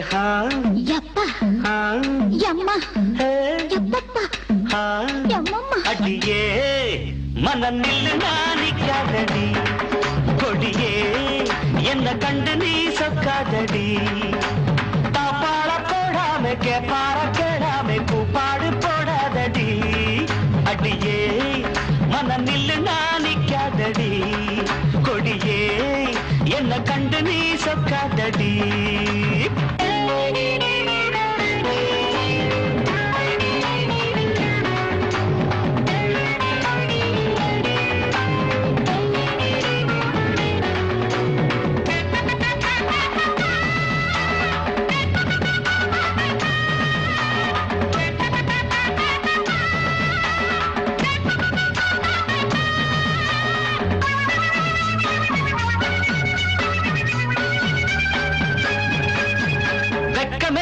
हाँ यप्पा हाँ यम्मा यप्पप्पा यम्मम्मा அடியே மனநில் நானிக்காதடி கொடியே என்ன கண்டு நீ சொக்காதடி தாப்பாள போடாம கேப்பார கேடாம கூப்பாடு போடாதடி அடியே மனநில் நானிக்காதடி கொடியே என்ன கண்டு நீ சொக்காதடி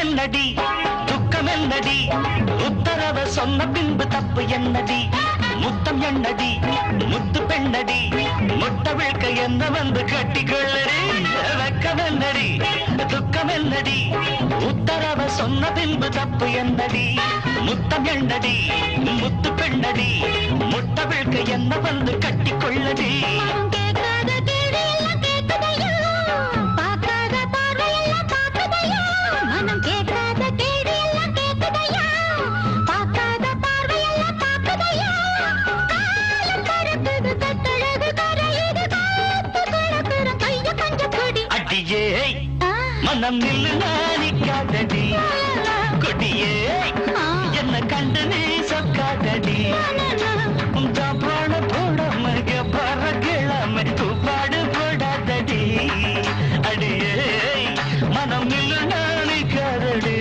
என்னடி துக்கம் என்னடி உத்தரவ சொன்ன பின்பு தப்பு என்னடி முத்தம் என்னடி முத்து பெண்ணடி முட்ட விழ்க்க என்ன வந்து கட்டிக்கொள்ளடி வெக்கம் என்னடி துக்கம் என்னடி உத்தரவ சொன்ன பின்பு தப்பு என்னடி முத்தம் என்னடி முத்து பெண்ணடி முட்ட விழ்க்க என்ன வந்து கட்டிக்கொள்ளடி மனம் நில்லு நானிக்காதடி கொடியே என்ன கண்டு நீ சொக்காதடி பாட போடாம பற கிழம பாடு போடாதடி அடியே மனம் நில்லு நானிக்காதடி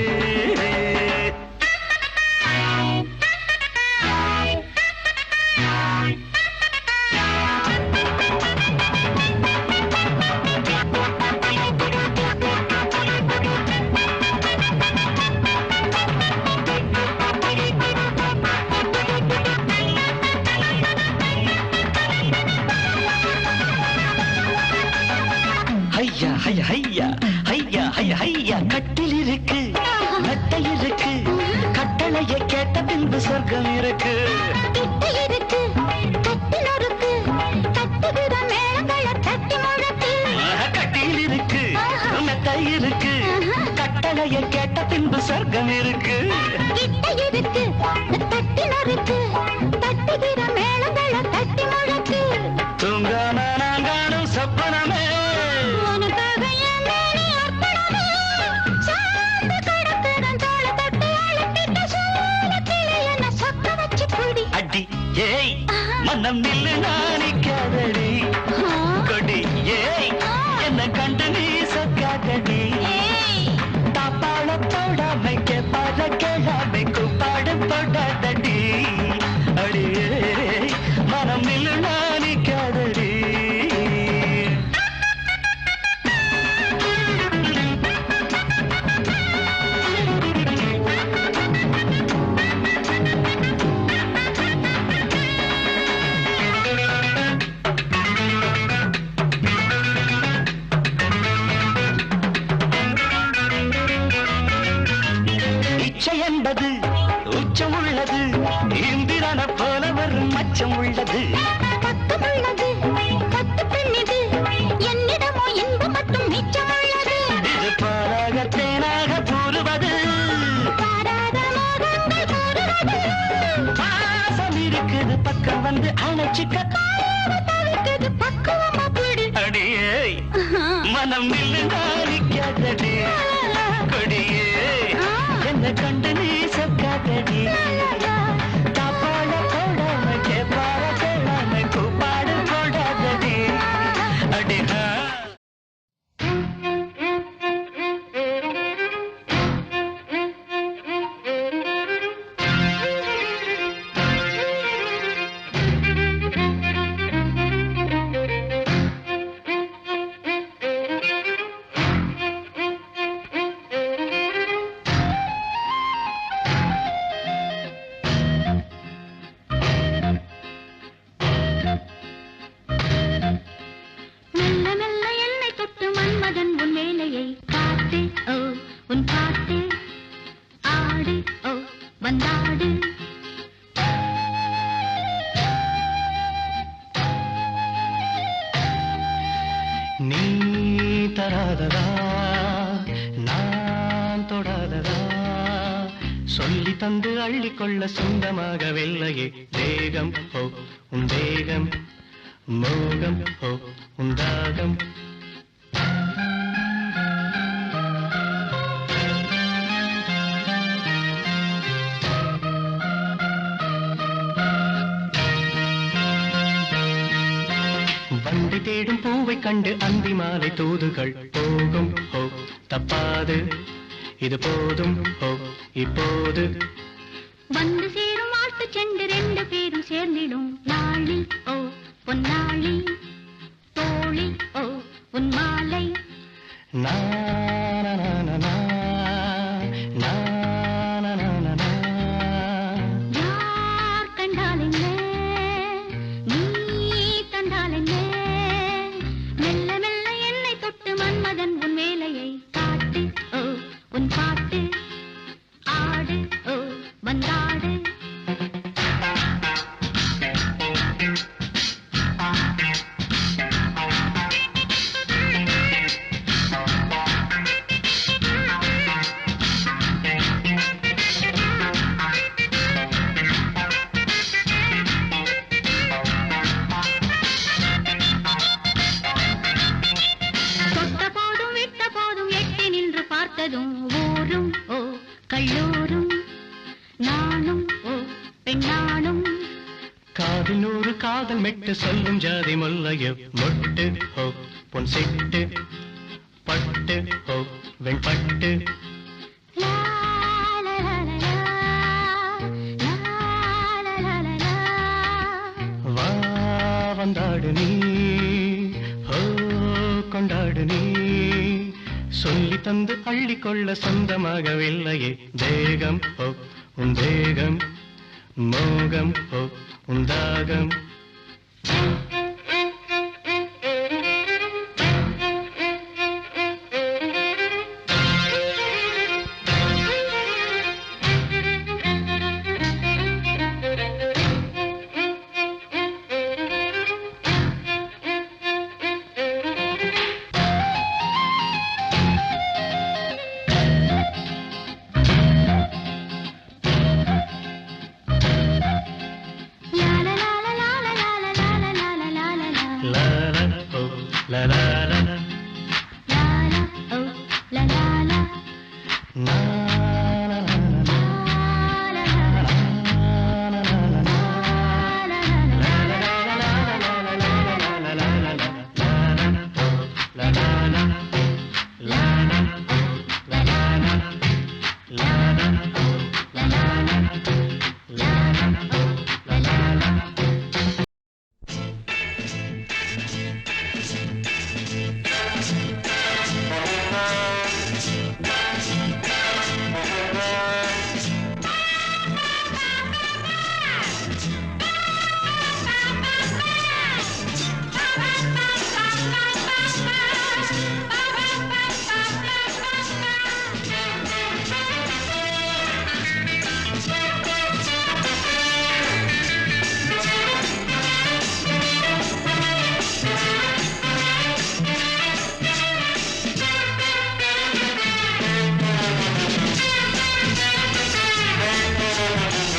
ஐயா ஐயா ஐயா ஐயா ஐயா கட்டில் இருக்கு மெத்தை இருக்கு கட்டளையை கேட்ட பின்பு சொர்க்கம் இருக்கு கட்டில் இருக்கு மெத்தை இருக்கு கட்டளையை கேட்ட பின்பு சொர்க்கம் இருக்கு தூங்கான நான் காணும் சொப்பனமே ஏய் மனம் நில்லு நானிக்காதடி கொடி ஏய் என்ன கண்டு நீ சொக்காதடி தாப்பாள போடாம கேப்பாட கேளாம கூப்பாடு போடாதடி அடியே மனம் நில்லு நானிக்காதடி என்பது உச்சம் உள்ளது இந்திரன போல வரும் மச்சம் உள்ளது பக்கம் உள்ளது பத்து பெண்ணிது என்னிடமோ இன்பு மட்டும் மிச்சம் உள்ளது இது பாராக தேனாக கூறுவது பாராத மோகங்கள் கூறுவது பாசம் இருக்குது பக்கம் வந்து அணைச்சிக்க தவிர்க்குது பக்குவமா பிடி அடியே மனம் நில்லு நானிக்காதடி கொடியே என்ன கண்டு நீ சொக்காதடி தாப்பாள போடாம கேப்பார கேளாம கூப்பாடு போடாதடி அடிஹா வந்தாடு நீ தராததா நான் தொடாததா சொல்லி தந்து அள்ளிக்கொள்ள சொந்தமாகவில்லையே தேகம் ஹோ உன் தேகம் மோகம் ஹோ உன் தாகம் வண்டி தேடும் பூவை கண்டு அந்தி மாலை தூதுகள் போகும் ஹோ தப்பாது இது போதும் ஹோ இப்போது வந்து சேரும் ஆட்டு செண்டு ரெண்டு பேரும் சேர்ந்திடும் நாளி ஓ பொன்னாளி தோழி ஓ உன் மாலை யார் கண்டால் என்ன நீ கண்டால் என்ன மெல்ல மெல்ல என்னை தொட்டு மன்மதன் உன் வேலையை காட்டு ஓ உன் பாட்டு ஆடு ஓ வந்தாடு ஊரும் ஓ கல்லூரும் நானும் ஓ பெண்ணானும் காதில் நூறு காதல் மெட்டு சொல்லும் ஜாதி முல்லையோ மொட்டு ஹோ பொன் செட்டு பட்டு ஹோ வெண்பட்டு வா வந்தாடு நீ ஹோ கொண்டாடு நீ சொல்லி தந்து அள்ளிக்கொள்ள சொந்தமாகவில்லையே தேகம் ஹோ உன் தேகம் மோகம் ஹோ உன் தாகம் la la la la la la oh la la la na la la la la la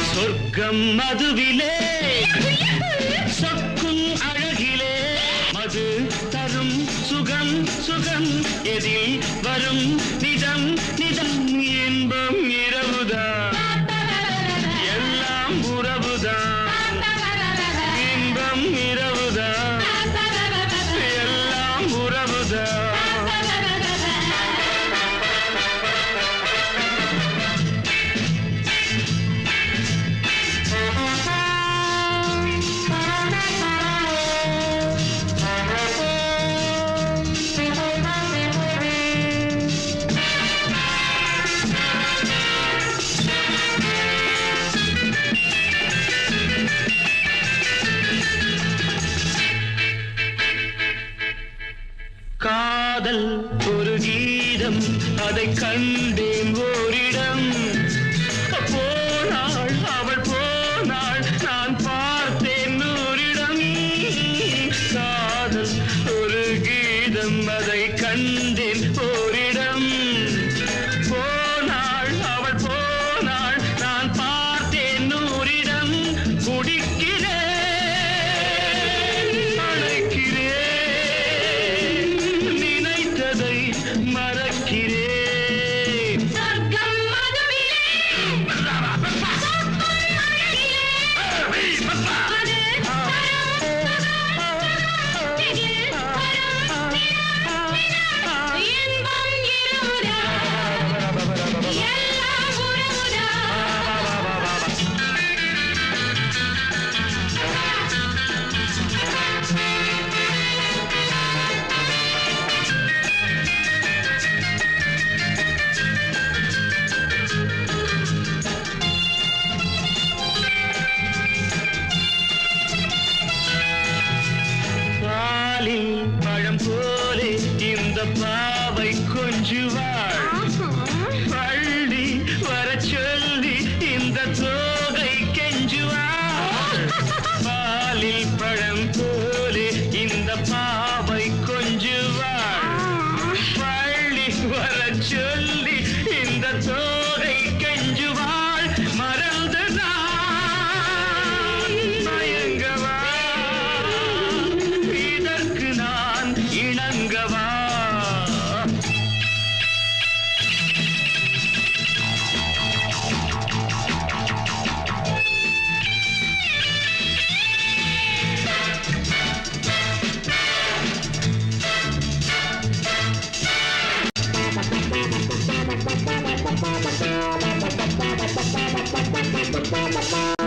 சொர்க்கம் மதுவிலே சொக்கும் அழகிலே மது தரும் சுகம் சுகம் எதில் வரும் நிதம் நிதம் இன்பம் இரவுதான் எல்லாம் உறவுதான் இன்பம் இரவுதான் எல்லாம் உறவுதான்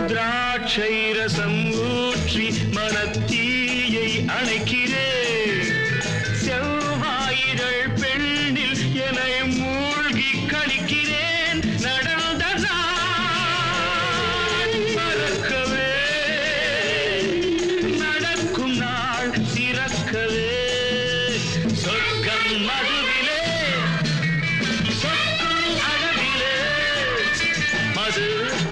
திராட்சை ரசம் ஊற்றி மனத்தீயை அணைக்கிறேன் செவ்வாயிரள் பெண்ணில் என்னை மூழ்கி கழிக்கிறேன் நடந்த நாள் மறக்கவே நடக்கும் நாள் திறக்கவே சொர்க்கம் மதுவிலே சொற்கும் அழகிலே மது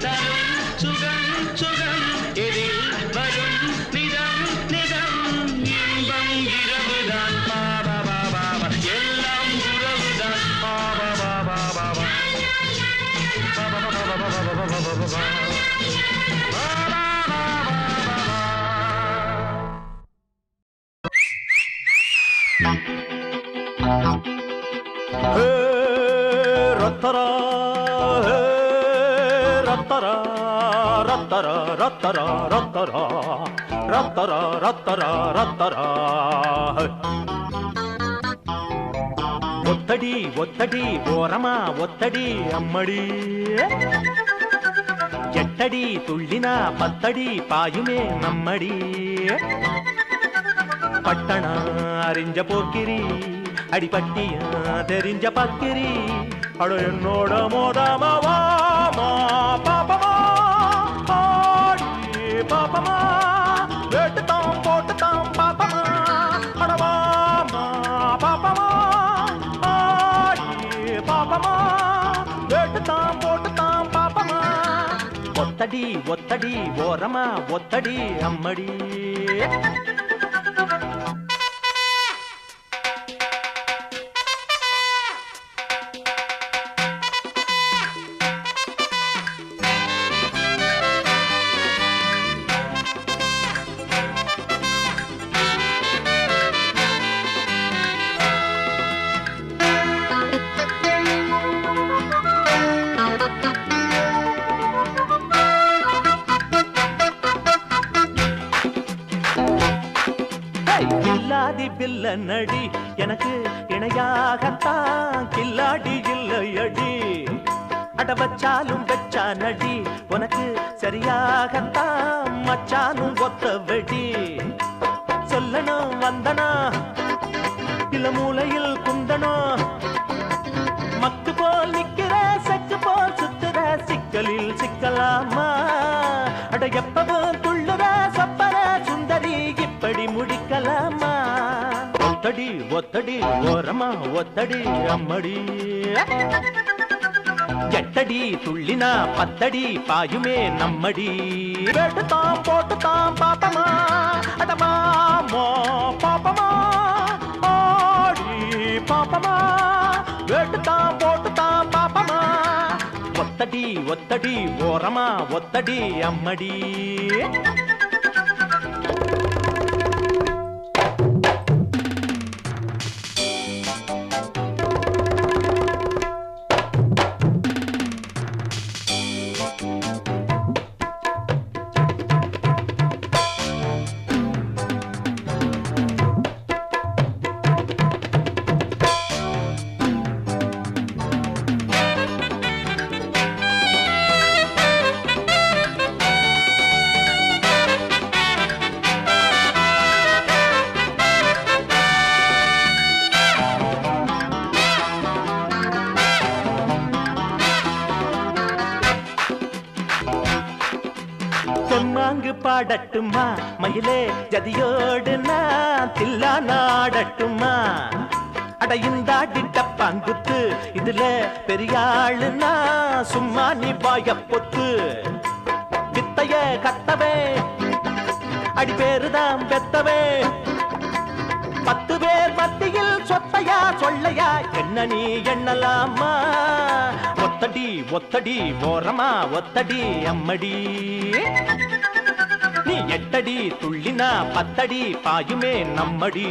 தரும் சுகம் சுகம் எதில் வரும் நிதம் நிதம் இன்பம் இரவுதான் பாபா பாபா எல்லாம் உறவுதான் பாபா பாபா பாபா பாபா பாபா பாபா பாபா ஒத்தடி ஒத்தடி ஓரமா ஒத்தடி அம்மடி எட்டடி துள்ளினா பத்தடி பாயுமே நம்மடி பட்டணா அறிஞ்ச போக்கிரி அடிபட்டியா தெரிஞ்ச பக்கிரி அட என்னோட மோதாமவா பாப்பமா ஆடி பாப்பமா வேட்டுத்தான் போட்டுத்தான் பாப்பமா அடவாமா பாப்பமா ஆடி பாப்பமா வேட்டுத்தான் போட்டுத்தான் பாப்பமா ஒத்தடி ஒத்தடி ஓரமா ஒத்தடி அம்மடி கில்லாடி பில்ல நடி எனக்கு இணையாகத்தான் கில்லாடி இல்லையடி அட வச்சாலும் வச்சா நடி உனக்கு சரியாகத்தான் மச்சானும் ஒத்த வெடி சொல்லணும் வந்தனா இல்ல மூலையில் குந்தனா மக்கு போல் நிக்கிற செக்கு போல் சுத்துற சிக்கலில் சிக்கலாமா அட எப்பவும் துள்ளுற சப்பர சுந்தரி இப்படி முடிக்கலாமா ஒத்தடி ஒத்தடி ஓரமா ஒத்தடி அம்மடி எட்டடி துள்ளினா பத்தடி பாயுமே நம்மடி வேட்டுத்தான் போட்டுத்தான் பாப்பமா அடமாமோ பாப்பமா ஆடி பாப்பமா வேட்டுத்தான் போட்டுத்தான் பாப்பமா ஒத்தடி ஒத்தடி ஓரமா ஒத்தடி அம்மடி தெம்மாங்கு பாடட்டுமா மயிலே ஜதியோடு நான் தில்லா நாடட்டுமா அட இந்தாடி டப்பாங்குத்து இதுல பெரியாளுனா சும்மா நீ வாய பொத்து வித்தைய கத்தவே அடி பேருதான் பெத்தவே 10 பேர் மத்தியில் சொத்தையா சொல்லையா என்ன நீ எண்ணலாமா ஒத்தடி ஒத்தடி ஓரமா ஒத்தடி அம்மடி நீ எட்டடி துள்ளினா பத்தடி பாயுமே நம்மடி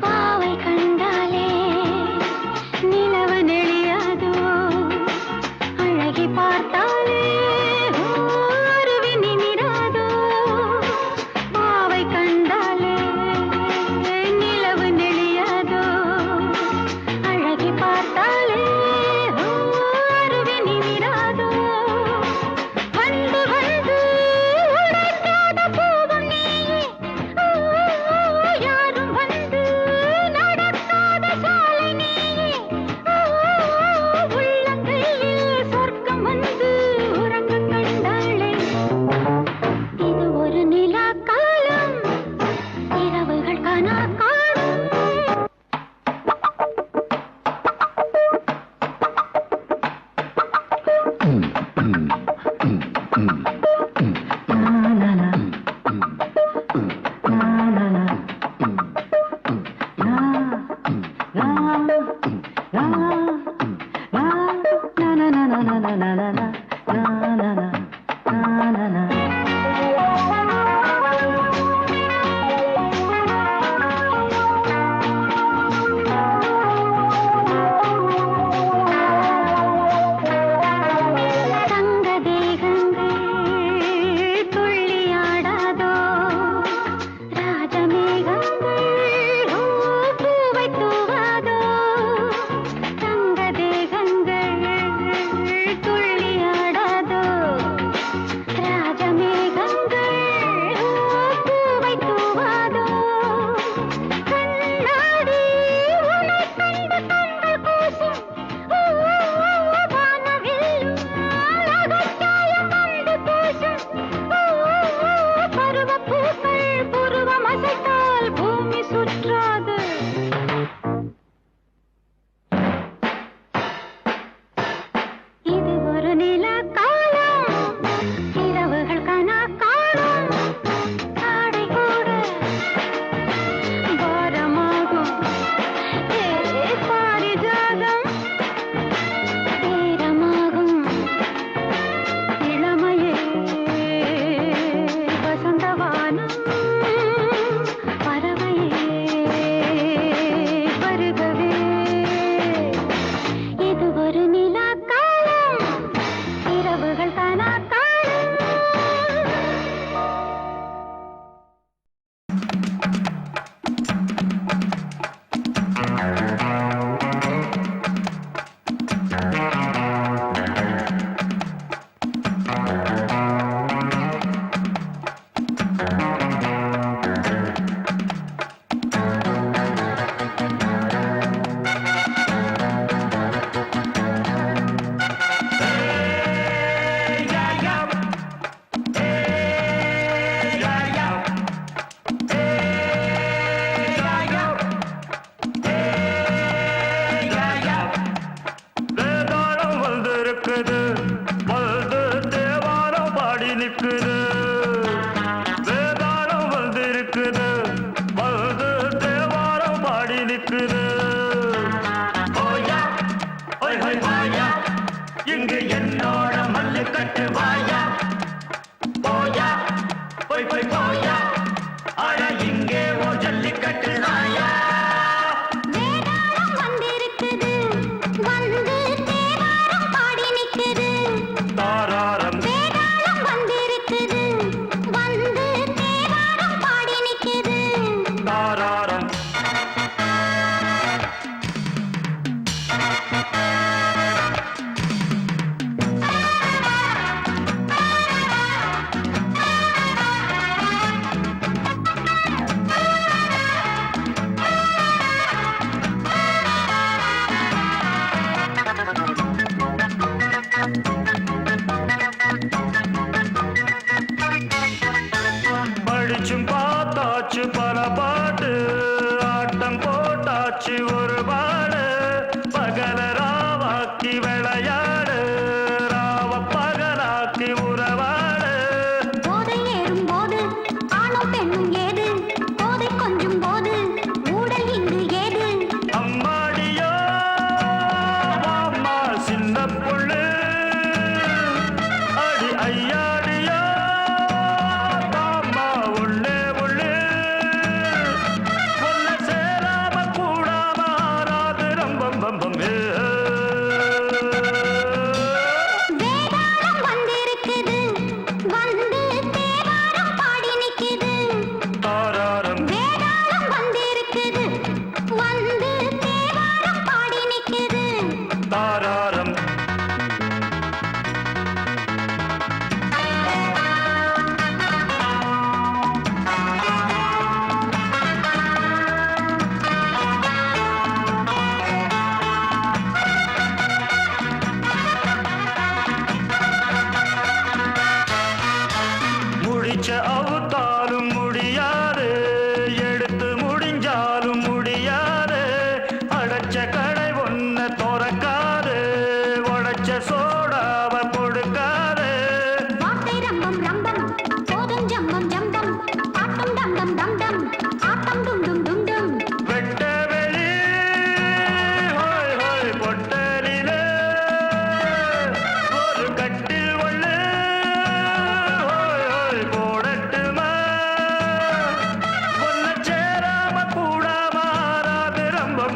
பாவை கண்டாலே நிலவு நெளியாதோ அழகி பார்த்தாலே அருவி நிமிராதோ பாவை கண்டாலே நிலவு நெளியாதோ அழகி பார்த்தாலே அருவி நிமிராதோ வந்து வந்து உடைக்காத பூவும் நீயே யாரும் வந்து நடக்காத சாலை நீயே உள்ளங்கையில் சொர்க்கம் வந்து உறங்க கண்டாளே இது ஒரு நிலா காலம் இரவுகள் கனா காணும் தங்க தேகங்கள் துள்ளியாடாதோ ராஜமேகங்கள் பூவை தூவாதோ தங்க தேகங்கள் துள்ளியாடாதோ ராஜமேகங்கள் பூவை தூவாதோ கண்ணாடி உனை கண்ட கண்கள் கூசும் வானவில் அழகாயம் வந்து பூசும் பருவப்பூக்கள் புருவம் அசைத்தால் பூமி சுற்றாது இது ஒரு நிலா காலம் இரவுகள் கனா காணும் ஆடை கூட பாரமாகும் பாரிஜாதம் நேரமாகும் இளமையே வசந்தவானம் பறவையே பருகவே இது ஒரு நிலா காலம் இரவுகள் கனா காணும் வேதாளம் வந்திருக்குது வந்து தேவாரம் பாடி நிற்குது வேதாளம் வந்திருக்குது வந்து தேவாரம் பாடி நிற்குது ஓயா ஓய் ஹோய் வாயா இங்கு என்னோட மல்லு கட்டு வாயா போயா போய் போய் போயா அட இங்கே ஓ ஜல்லிக்கட்டு நாயா வேதாளம் வந்திருக்குது வந்து தேவாரம் பாடி நிக்குது தாராரம் வேதாளம் வந்திருக்குது வந்து தேவாரம் பாடி நிக்குது தாராரம்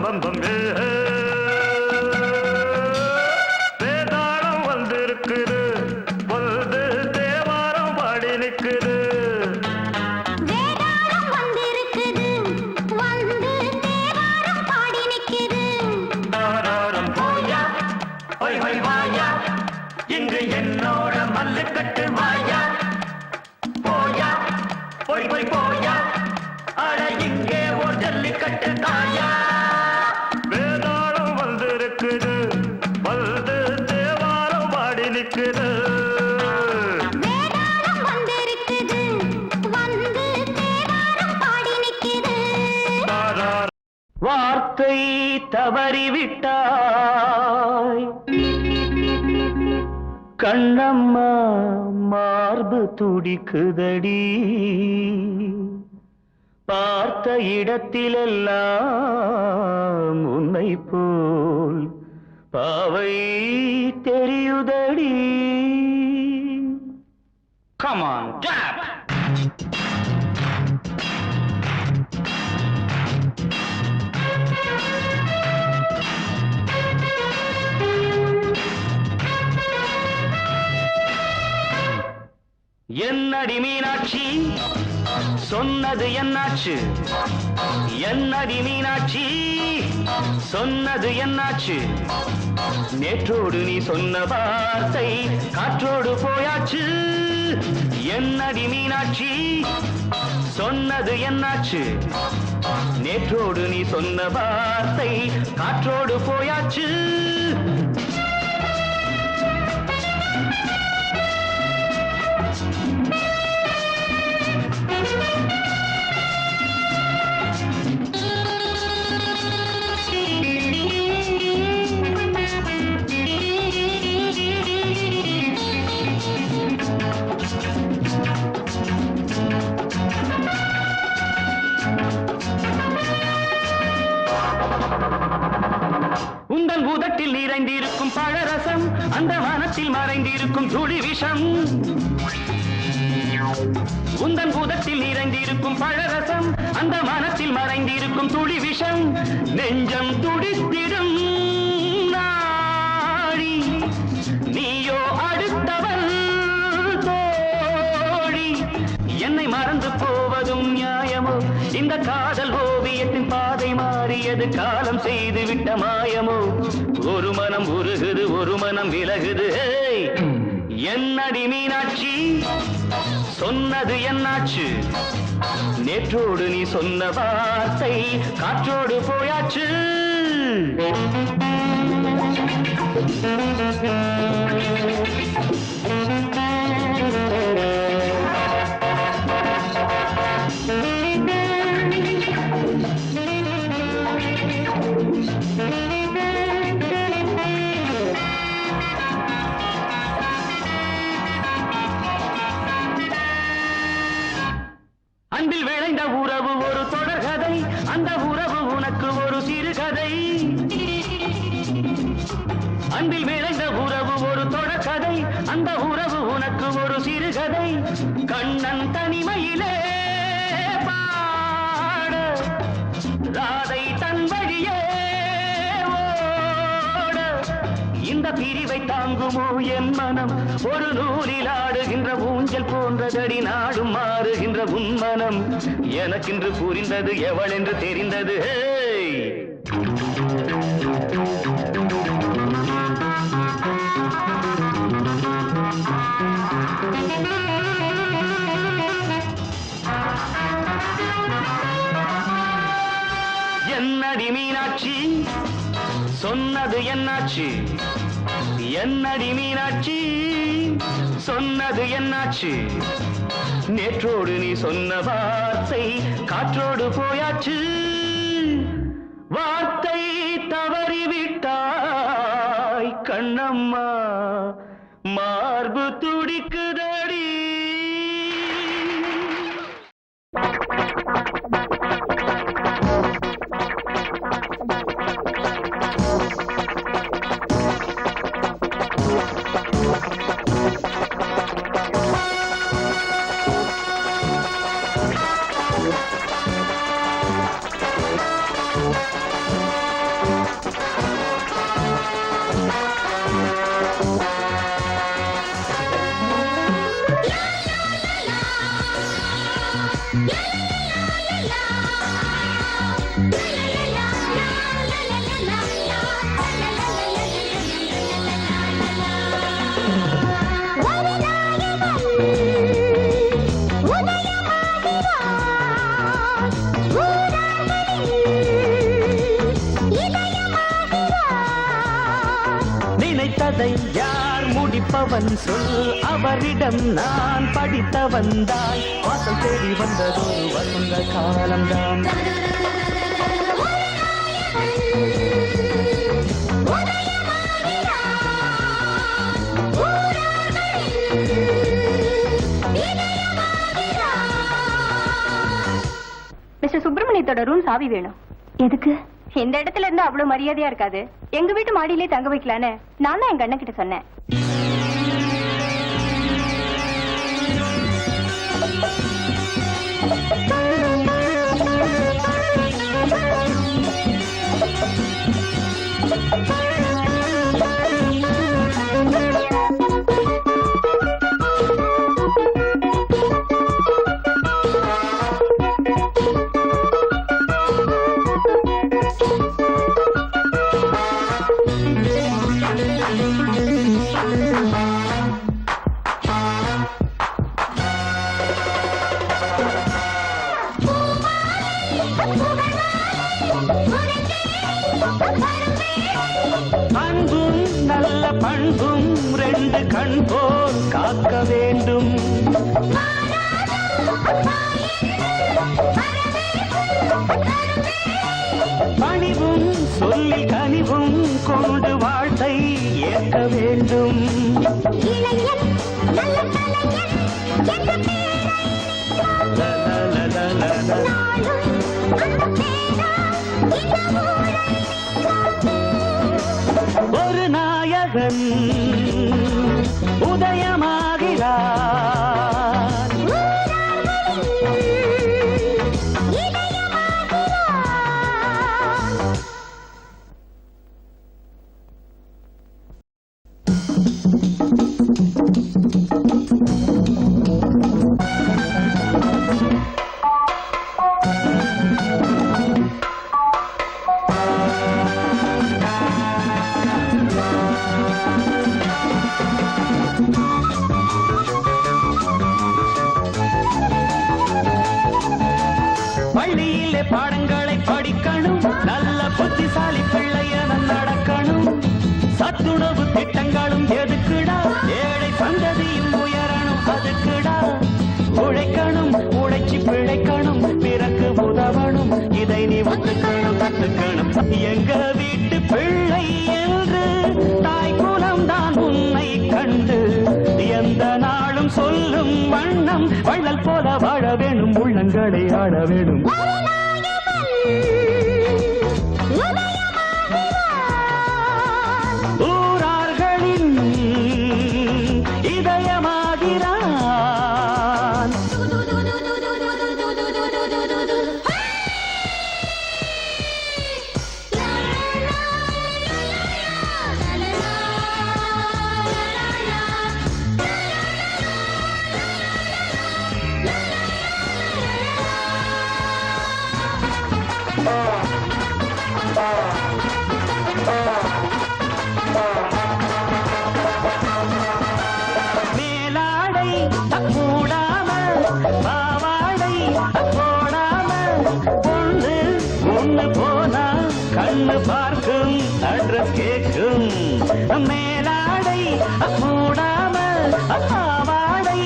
பம் பம் பம் வேதாளம் வந்திருக்குது வந்து தேவாரம் பாடி நிற்குது வேதாளம் வந்திருக்குது வந்து தேவாரம் பாடி நிக்குது தாராரம் போயா ஹொய் ஹொய் வாயா இங்கு என்னோட மல்லுக்கட்டு வாயா போயா போய் போய் போயா அட இங்கே ஒரு ஜல்லிக்கட்டு தாயா வேதாளம் வந்திருக்குது வந்து தேவாரம் பாடி நிற்குது வேதாளம் வந்திருக்குது வந்து தேவாரம் பாடி நிக்குது தாராரம் வார்த்தை தவறிவிட்டாய் கண்ணம்மா மார்பு துடிக்குதடி பார்த்த இடத்திலெல்லாம் உன்னை போல் பாவை தெரியுதடி. Come on, clap! என்னடி மீனாட்சி சொன்னது என்னாச்சு? என்னடி மீனாட்சி சொன்னது என்னாச்சு? நேற்றோடு நீ சொன்ன வார்த்தை காற்றோடு போயாச்சு. என்னடி மீனாட்சி சொன்னது என்னாச்சு? நேற்றோடு நீ சொன்ன வார்த்தை காற்றோடு போயாச்சு. உந்தன் பூதத்தில் நிறைந்திருக்கும் பழரசம் அந்த வானத்தில் மறைந்திருக்கும் துளி விஷம். உந்தன் பூதத்தில் நிறைந்திருக்கும் பழரசம் அந்த வானத்தில் மறைந்திருக்கும் துளி விஷம். நெஞ்சம் துடித்திடும் நாடி நீயோ அடுத்தவள் தோழி. என்னை மறந்து போவதும் நியாயமோ? இந்த காதல் ஓவியத்தின் பாதை மாறியது காலம் செய்து விட்ட மாயமோ? ஒரு மனம் உருகுது ஒரு மனம் விலகுது. ஏய், என்னடி மீனாட்சி சொன்னது என்னாச்சு? நேற்றோடு நீ சொன்ன வார்த்தை காற்றோடு போயாச்சு. அன்பில் விளைந்த உறவு ஒரு தொடர்கதை, அந்த உறவு உனக்கு ஒரு சிறுகதை. அன்பில் விளைந்த உறவு ஒரு தொடர்கதை, அந்த உறவு உனக்கு ஒரு சிறுகதை. கண்ணன் தனிமையிலே பாட ராதை தன் வழியே ஓட. இந்த பிரிவை தாங்குமோ என் மனம்? ஒரு நூலில் ஆடுகின்ற ஊஞ்சல் போன்றதடி நாடும் மாறுகின்ற உன்மனம். எனக்கென்று புரிந்தது எவள் என்று தெரிந்தது. ஹேய், என்னடி மீனாட்சி சொன்னது என்னாச்சு? என்னடி மீனாட்சி சொன்னது என்னாச்சு? நேற்றோடு நீ சொன்ன வார்த்தை காற்றோடு போயாச்சு. வார்த்தை தவறிவிட்டாய் கண்ணம்மா மார்பு துடிக்குதடி. நினைத்ததை யார் முடிப்பவன் சொல், அவரிடம் நான் படித்த வந்தாய். வாசல் தேடி வந்ததொரு வசந்த காலம்தான். மிஸ்டர் சுப்பிரமணியத்தோட ரூம் சாவி வேணும். எதுக்கு? இந்த இடத்துல இருந்து அவ்வளவு மரியாதையா இருக்காது. எங்க வீட்டு மாடியிலே தங்க வைக்கலான்னு நான் தான் எங்க அண்ணன் கிட்ட சொன்னேன். அன்பும் நல்ல பண்பும் ரெண்டு கண் போல் காக்க வேண்டும். பணிவும் சொல்லில் கனிவும் கொண்டு வாழ்த்தை ஏற்க வேண்டும். ஒரு நாயகன் உதயமாகிறார். பள்ளியிலே பாடங்களை படிக்கணும், நல்ல புத்திசாலி பிள்ளையன நடக்கணும். சத்துணவு திட்டங்களும் எதுக்குடா, ஏழை சந்ததியும் உயரணும் அதுக்குடா. உழைக்கணும், உழைச்சி பிழைக்கணும், பிறகு உதவணும், இதை நீ ஒத்துக்கணும் கத்துக்கணும். எங்க வீட்டு பிள்ளை என்று தாய் குலம் தான் உன்னை கண்டு எந்த நாளும் சொல்லும் வண்ணம் வள்ளல் போல வாழ வேணும், உள்ளங்களை ஆட வேணும். ஊரார்களின் இதயமாகிறான். மேலாடை மூடாமல் பாவாடை போடாமல் பொண்ணு ஒண்ணு போனா கண்ணு பார்க்கும், அட்ரஸ் கேட்கும். மேலாடை மூடாமல் பாவாடை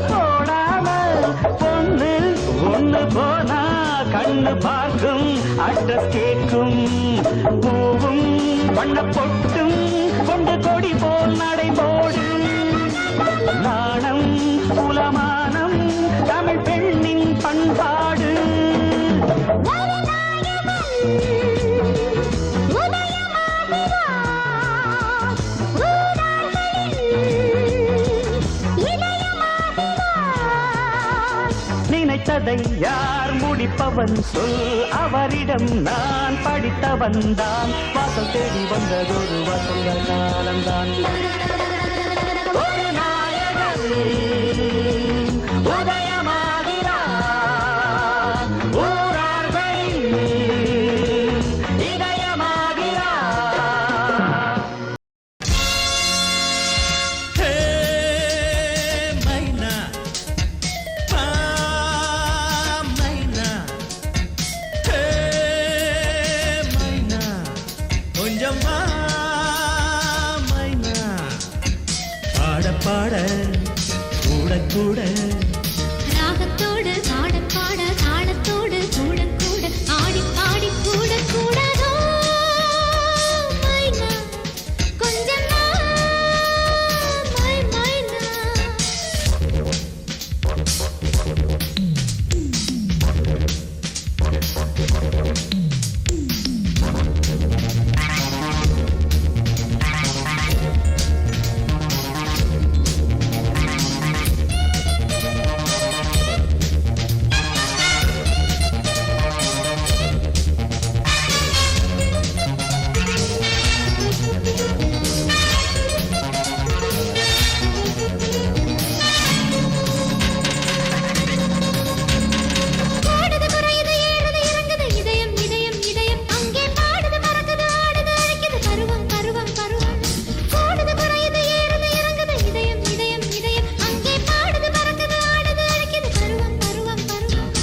போடாமல் பொண்ணு ஒண்ணு போனா கண்ணு பார்க்கும், அட்ரஸ் கேட்கும். பூவும் வண்ண பொட்டும் கொண்டு கொடி போல் நடைபோடு. நாணம் குலமானம் தமிழ் பெண்ணின் பண்பாடு. நினைத்ததை யார் முடிப்பவன் சொல், அவரிடம் நான் படித்தவன் தான். வாசல் தேடி வந்ததொரு வசந்த காலம்தான். ஒரு நாயகன் உதயமாகிறார், ஊரார்களின் இதயமாகிறார். ஹே மைனா மைனா, ஹே மைனா கொஞ்சம் மைனா. கூட ராகத்தோடு பாட பாட தாளத்தோடு கூட கூட ஆடி பாடி கூட கூடாதோ மைனா கொஞ்சம் மை மைனா பாடுது குறையுது ஏறுது இறங்குது இதயம் இதயம் இதயம் அங்கே பாடுது பறக்குது ஆடுது அழைக்குது பருவம் பருவம் பருவம் பாடுது குறையுது ஏறுது இறங்குது இதயம் இதயம் இதயம் அங்கே பாடுது பறக்குது ஆடுது அழைக்குது பருவம் பருவம் பருவம்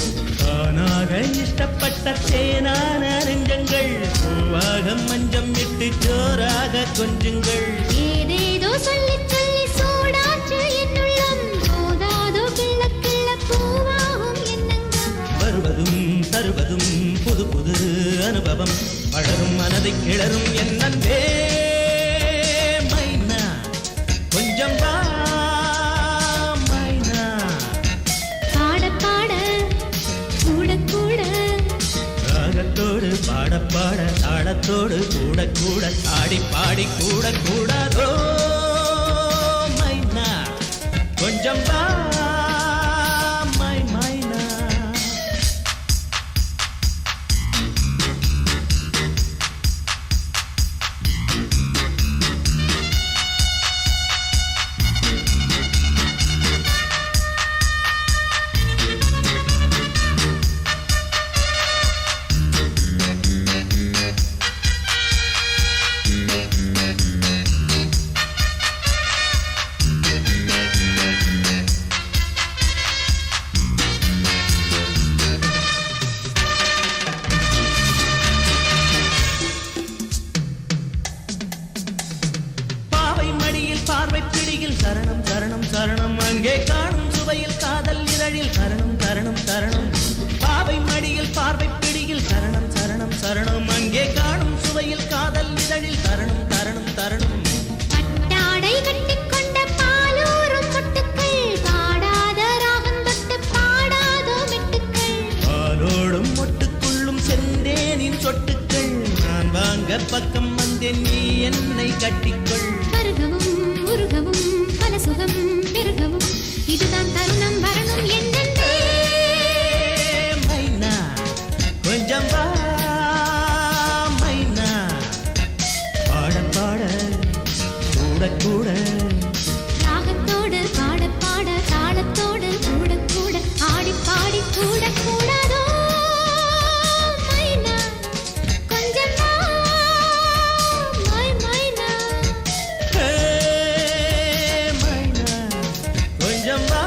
தானாக இஷ்டப்பட்ட தேனான நெஞ்சங்கள் பூவாக மஞ்சம் இட்டு ஜோராக கொஞ்சுங்கள் ஏதேதோ சொல்லி சொல்லி சூடாச்சு என்னுள்ளம் போதாதோ கிள்ள கிள்ள பூவாகும் எண்ணங்கள் வருவதும் தருவதும் புது புது அனுபவம் வளரும் மனதை கிளறும் என்னே மைனா கொஞ்சம் வா மைனா பாட பாட கூட கூட ராகத்தோடு பாட பாட தாளத்தோடு கூட கூட ஆடி பாடி கூட கூடாதோ மைனா கொஞ்சம் வா மைனா பாவை மடியில் பார்வை பிடியில் சரணம் சரணம் சரணம் அங்கே காணும் சுவையில் காதல் இதழில் சரணம் சரணம் சரணம் பாவை மடியில் பார்வை பிடியில் சரணம் சரணம் சரணம் அங்கே காணும் சுவையில் காதல் இதழில் சரணம் சரணம் சரணம் பட்டாடை கட்டிக்கொண்ட பாலூரும் மொட்டுக்கள் பாடாத ராகம் தொட்டு பாடாதோ மெட்டுக்கள் பாலோடும் மொட்டுக்குள்ளும் செந்தேனின் சொட்டுக்கள் நான் வாங்க பக்கம் வந்தேன் நீ என்னை கட்டிக்கொள் பருகவும் உருகவும் பல சுகம் பெருகவும் இதுதான் தருணம் வரணும் என்னென்றே மைனா கொஞ்சம் வா மைனா பாட பாட கூட கூட ராகத்தோடு பாட பாட தாளத்தோடு கூட கூட ஆடி பாடி கூட கூடாதோ மைனா கொஞ்சம் மைனா ஹே, மைனா கொஞ்சம் வா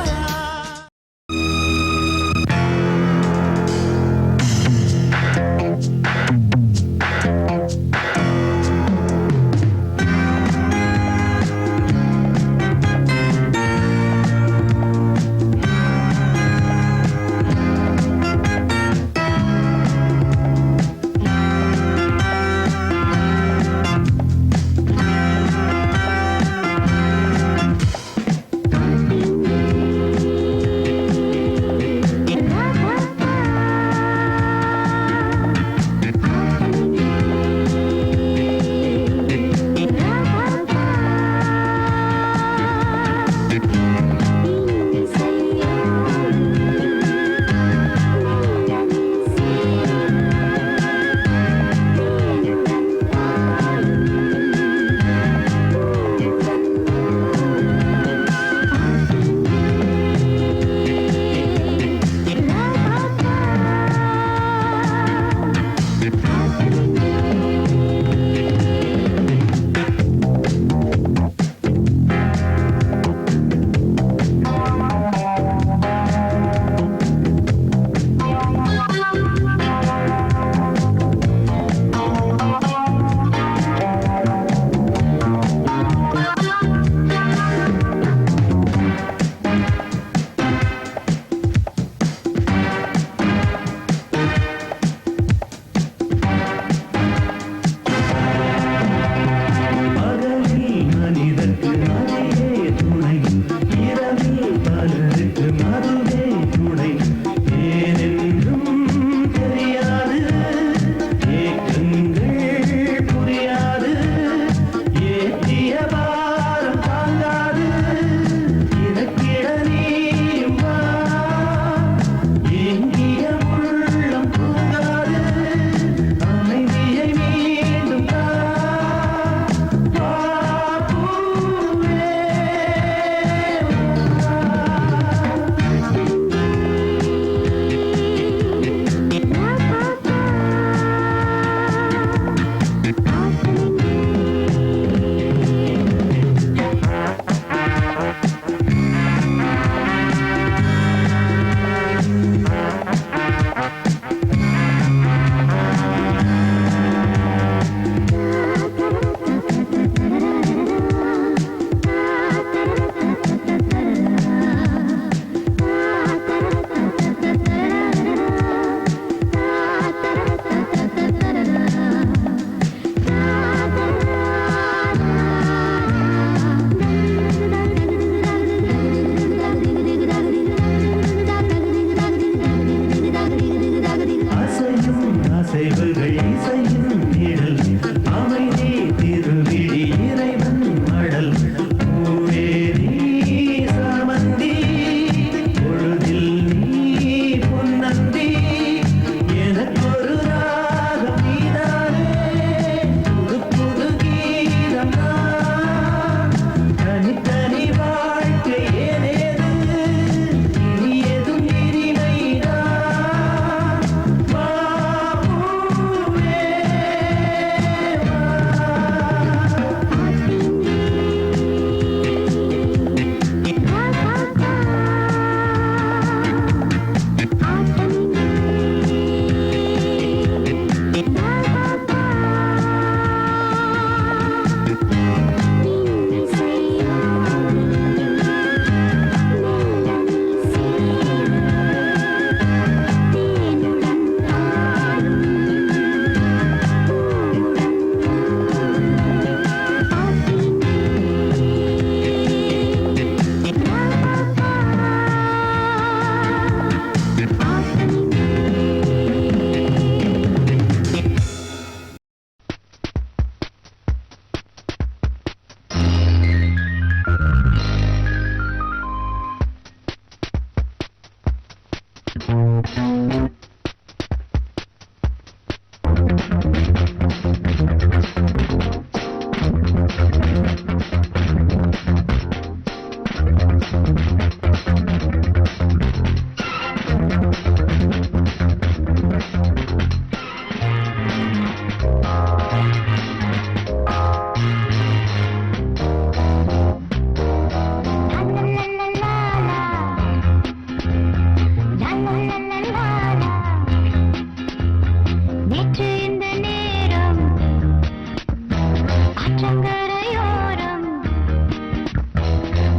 ஆற்றங்கரையோரம்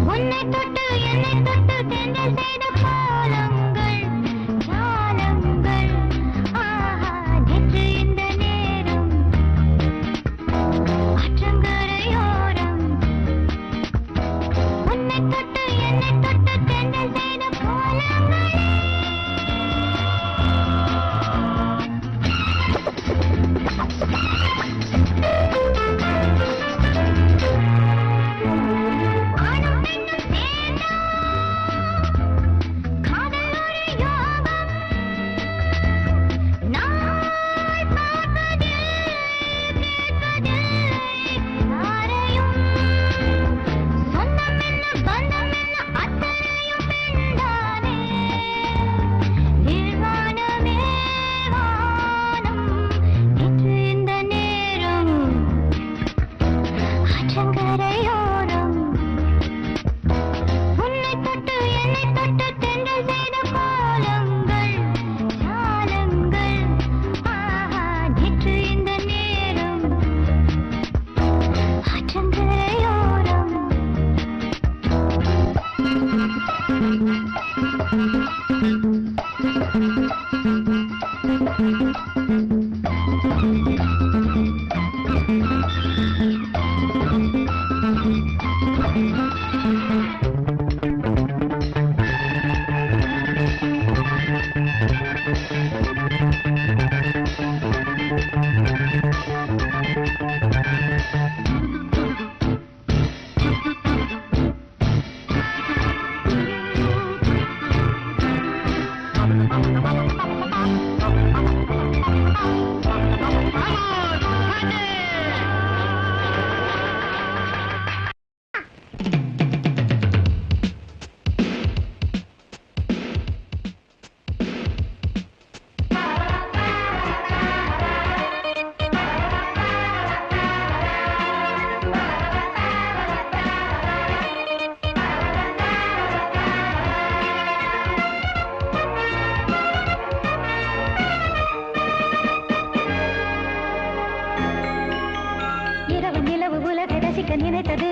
உன்னை தொட்டு என்னை தொட்டு தென்றல் செய்த பாலங்கள் ஜாலங்கள் ஆஹா நேற்று இந்த நேரம் ஆற்றங்கரையோரம் உன்னை தொட்டு என்னை தொட்டு தென்றல் செய்த பாலங்களே ஆணும் பெண்ணும் சேர்ந்தா காதல் ஒரு யோகம் நாள் பார்ப்பதில்லை கேட்பதில்லை யாரையும் சொந்தம் என்ன பந்தம் என்ன அத்தனையும் பெண்தானே நிர்வாணமே வானம் நேற்று இந்த நேரம் ஆற்றங்கரையோரம் உன்னை தொட்டு என்னை தொட்டு தென்றல் செய்த பாலங்கள் ஜாலங்கள் ஆஹா நேற்று இந்த நேரம் ஆற்றங்கரையோரம் இரவு நிலவு உலகை ரசிக்க நினைத்தது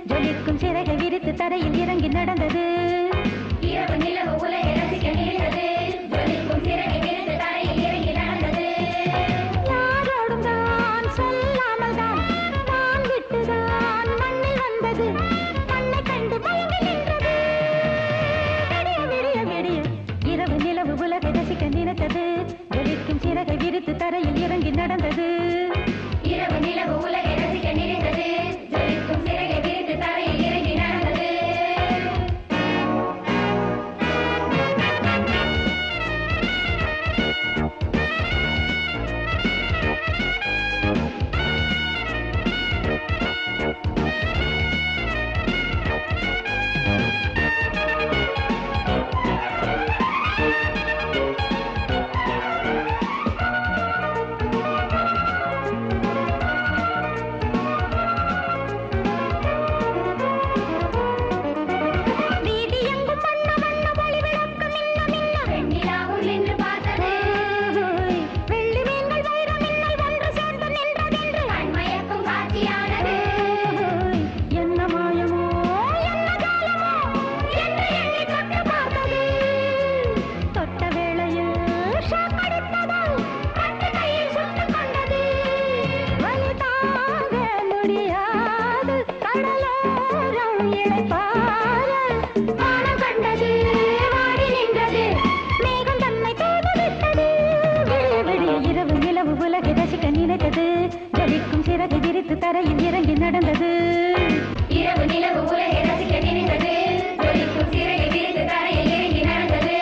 ஜொலிக்கும் சிறகை விரித்து தரையில் இறங்கி நடந்தது இரவு நிலவு உலகை ரசிக்க நினைத்தது ஜொலிக்கும் சிறகை விரித்து தரையில் இறங்கி நடந்தது யாரோடும் தான் சொல்லாமல் தான் நான் விட்டுதான் மண்ணில் வந்தது மண்ணை கண்டு மயங்கி நின்றது விடிய விடிய விடிய இரவு நிலவு உலகை ரசிக்க நினைத்தது ஜொலிக்கும் சிறகை விரித்து தரையில் இறங்கி நடந்தது இரவு நிலவு உலகை ரசிக்க நினைத்தது ஜொலிக்கும் சிறகை விரித்து தரையில் இறங்கி நடந்தது தரையில் இறங்கி நடந்தது இரவு நிலவு உலகை ரசிக்க நினைத்தது ஜொலிக்கும் சிறகை விரித்து தரையில் இறங்கி நடந்தது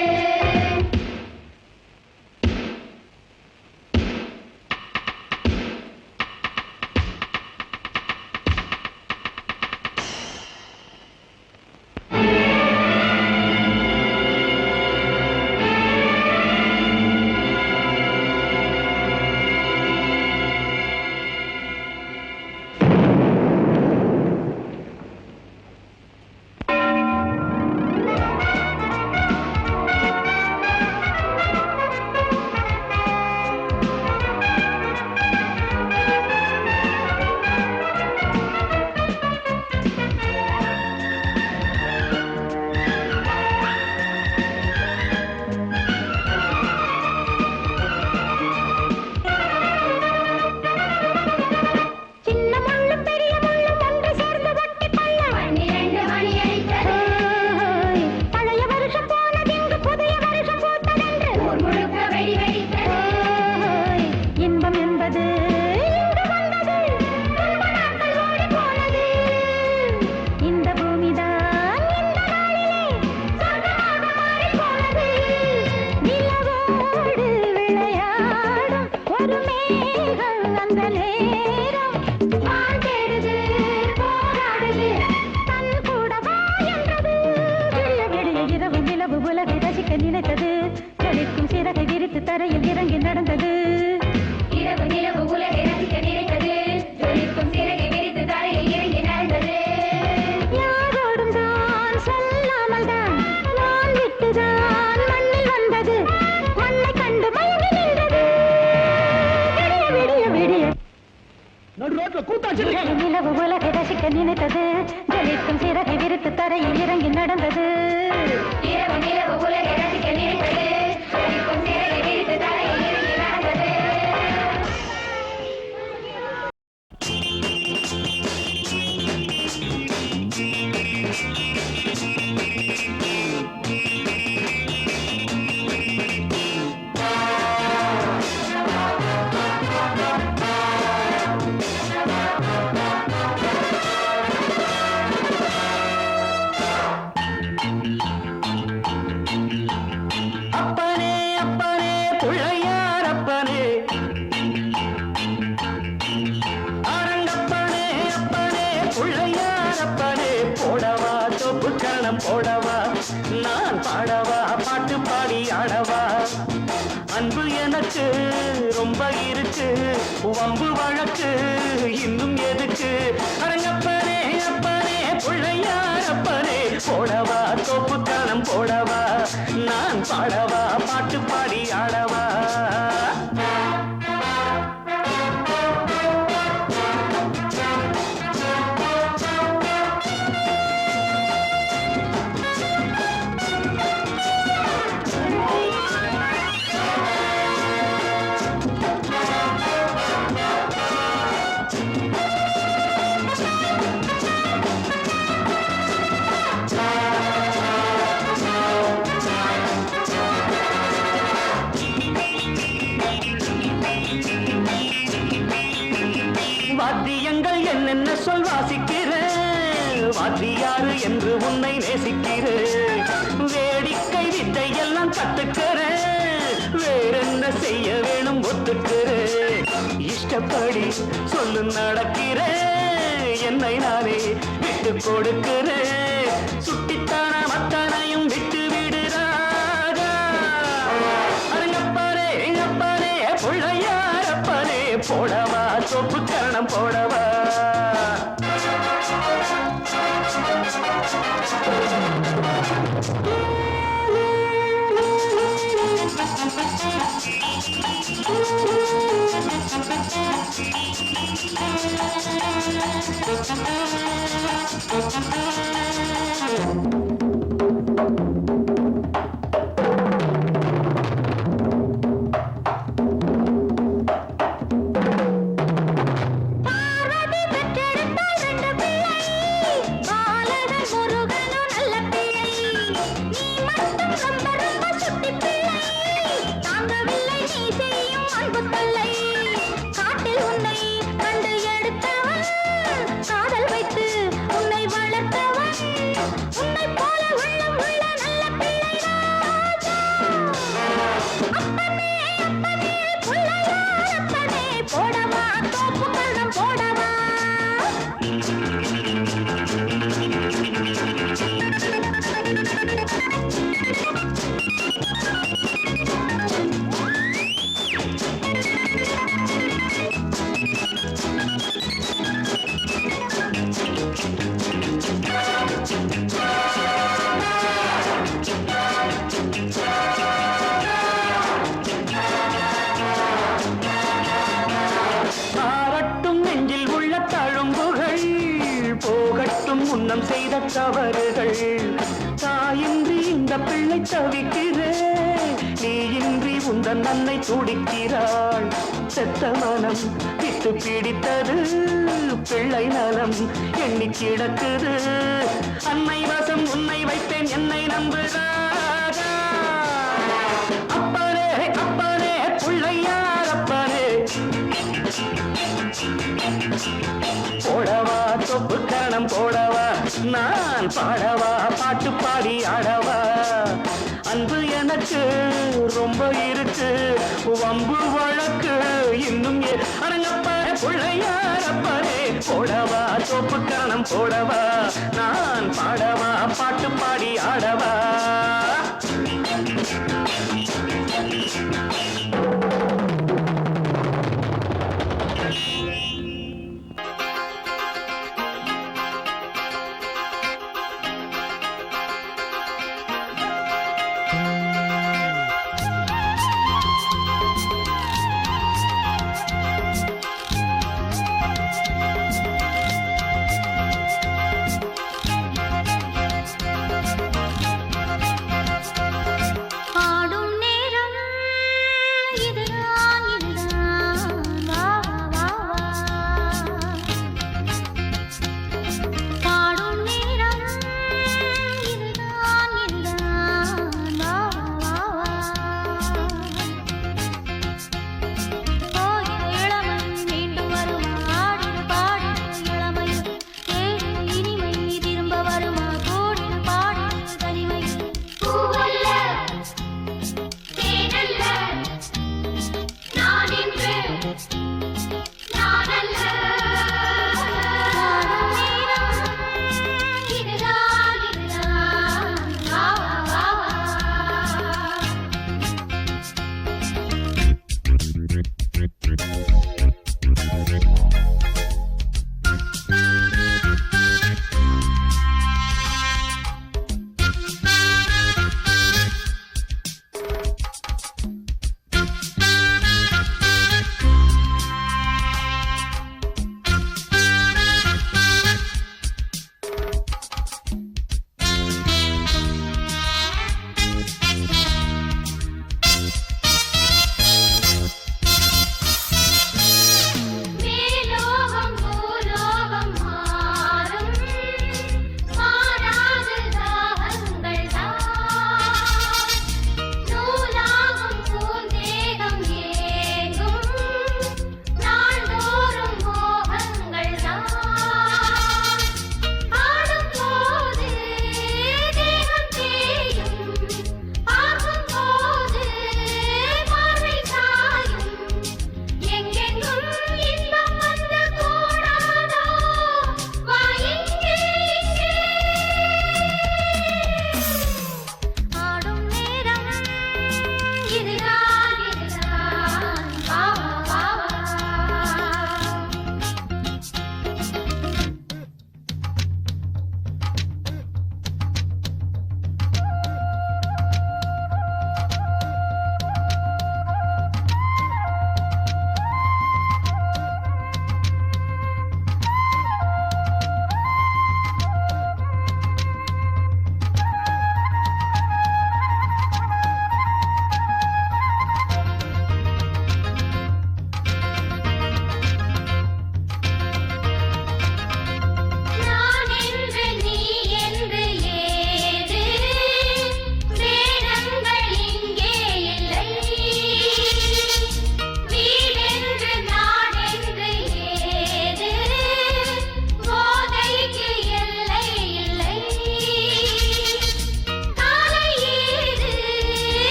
நடு ரோட்ல கூத்தாச்சு நிலவு உலகை ரசிக்க நினைத்தது ஜலிக்கும் சிறகை விரித்து தரையில் இறங்கி நடந்தது நிலவு உலகை ரசிக்க நினைத்தது ஜலிக்கும் சிறகை விரித்து தரையில் இறங்கி நடந்தது. அப்பனே அப்பனே பிள்ளையார் அப்பனே அரங்கப்பனே அப்பனே பிள்ளையார் அப்பனே போடவா தொப்பு கரணம் போடவா நான் பாடவா பாட்டு பாடி ஆடவா அன்பு எனக்கு ரொம்ப இருக்கு வம்பு வழக்கு இன்னும் எதுக்கு அரங்கப்பனே அப்பனே பிள்ளையார் அப்பனே போடவா தொப்பு கரணம் போடவா நான் பாடவா பாட்டு பாடி ஆடவா வாத்தியங்கள் என்னென்ன சொல் வாசிக்கிறேன் வாத்தியாரு என்று உன்னை நேசிக்கிறேன் வேடிக்கை வித்தை எல்லாம் கத்துக்கிறேன் வேறென்ன செய்ய வேணும் ஒத்துக்கிறேன் இஷ்டப்படி சொல்லு நடக்கிறேன் என்னை நானே விட்டு கொடுக்கிறேன் சுட்டித்தான மத்தனையும் விட்டு விடுறாரா அரங்கப்பாரே எங்கப்பாரே பிள்ளையாரப்பனே போடவா தொப்பு கரணம் போடவா பார்வதி பெற்றெடுத்தாள் ரெண்டு பிள்ளை பாலகன் முருகனும் நல்ல பிள்ளை நீ மட்டும் ரொம்ப ரொம்ப சுட்டி பிள்ளை தாங்கவில்லை நீ செய்யும் அன்பு தொல்லை காட்டில் உன்னை கண்டு எடுத்தவன் காதல் வைத்து உன்னை வளர்த்தவன் உன்னை போல உள்ளம் உள்ள நல்ல பிள்ளை ராஜா அப்பனே அப்பனே பிள்ளையார் அப்பனே போடவா தோப்பு கரணம் போடவா ஆரட்டும் நெஞ்சில் உள்ள தழும்புகள் போகட்டும் முன்னம் செய்த தவறுகள் தாயின்றி இந்த பிள்ளை தவிக்கிறேன் நீயின்றி உந்தன் அன்னை துடிக்கிறாள் செத்த மனம் விட்டு பிடித்தது பிள்ளை நலம் எண்ணி கிடக்குது அன்னை வசம் உன்னை வைத்தேன் என்னை நம்புகிறாரா அப்பனே அப்பனே பிள்ளையார் அப்பனே போடவா தொப்பு கரணம் போடவா நான் பாடவா பாட்டு பாடி ஆடவா அன்பு எனக்கு ரொம்ப இருக்கு வம்பு வழக்கு இன்னும் அரங்கப்ப பிள்ளையாரப்பனே போடவா தொப்பு கரணம் போடவா நான் பாடவா பாட்டு பாடி ஆடவா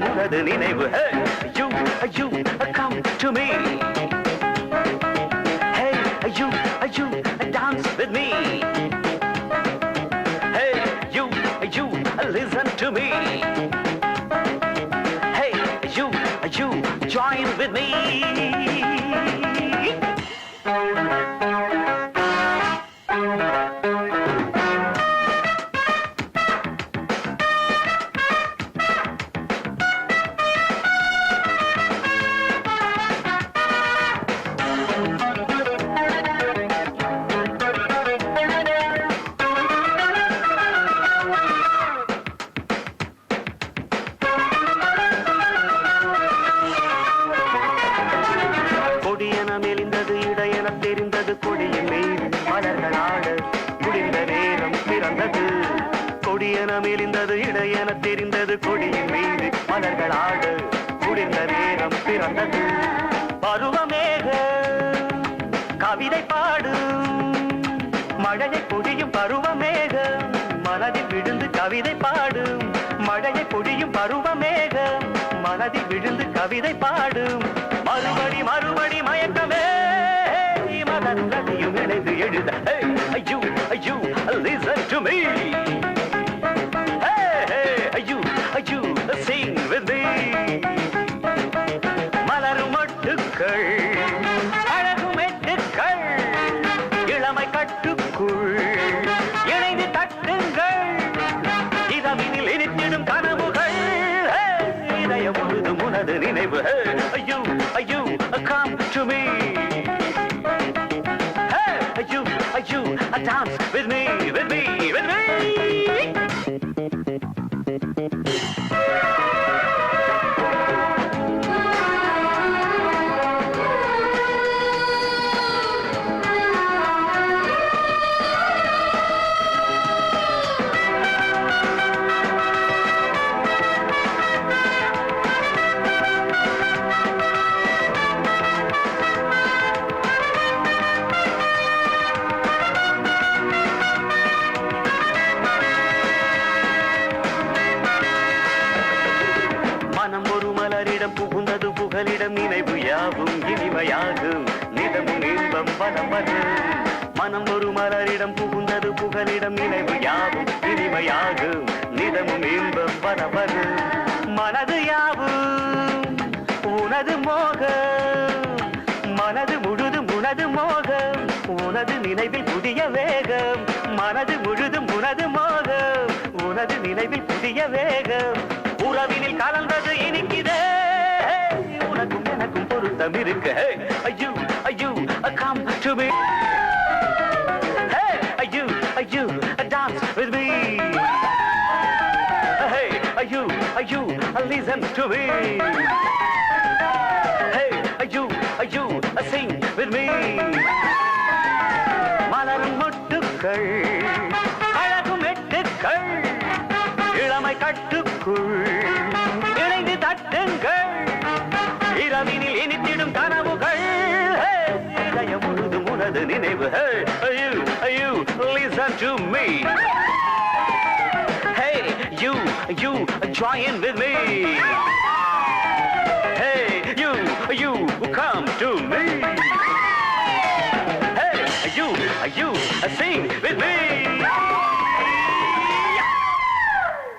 முழுதும் உனது நினைவு. Hey, you, come to me. Hey, you, dance with me. Hey, you, listen to me. Hey, you, join with me. கொடியன மெலிந்தது இடையென தெரிந்தது கொடியின் மீது மலர்களாடு முடிந்த நேரம் பிறந்தது. கொடியன மெலிந்தது இடையென தெரிந்தது கொடியின் மீது மலர்களாடு முடிந்த நேரம் பிறந்தது. பருவமேக கவிதை பாடும் மழையை பொழியும் பருவமேக மனதில் விழுந்து கவிதை பாடும். மழையை பொழியும் பருவமேக மனதில் விழுந்து கவிதை பாடும். மறுபடி மயக்கமே மலர்கதையும் இணைந்து எழுத. Hey, you, listen to me. Hey, you, sing with me. மலரும் மொட்டுக்கள் அழகும் எட்டுக்கள் இளமை கட்டுக்குள் இணைந்து தட்டுங்கள். இரவினில் இனித்திடும் கனவுகள் இதயம் முழுதும் உனது நினைவு. You, come to me. Hey, you, dance with me. மனம் ஒரு மலரிடம் புகுந்தது புகலிடம் நினைவு யாவும் இனிமையாகும் நிதமும் இன்பம் பலம் வரும். மனம் ஒரு மலரிடம் புகுந்தது புகலிடம் நினைவு யாவும் இனிமையாகும் நிதமும் இன்பம் பலம் வரும். மனது யாவும் உனது மோகம் மனது முழுதும் உனது மோகம் உனது நினைவில் புதிய வேகம். மனது முழுதும் உனது மோகம் உனது நினைவில் புதிய வேகம். உறவினில் கலந்தது இனிக்குதே உனக்கும் எனக்கும் பொருத்தம் இருக்கு. You, come to me. Hey, you, dance with me. Hey, you, listen to me. Hey, you, sing with me. மலரும் மொட்டுக்கள் அழகும் எட்டுக்கள் இளமை கட்டுக்குள் இணைந்து தட்டுங்கள். இரவினில் இனித்திடும் கனவுகள் இதயம் முழுதும் உனது நினைவு. You, listen to me. Hey, you, join with me. Hey, you, come to me. Hey, you,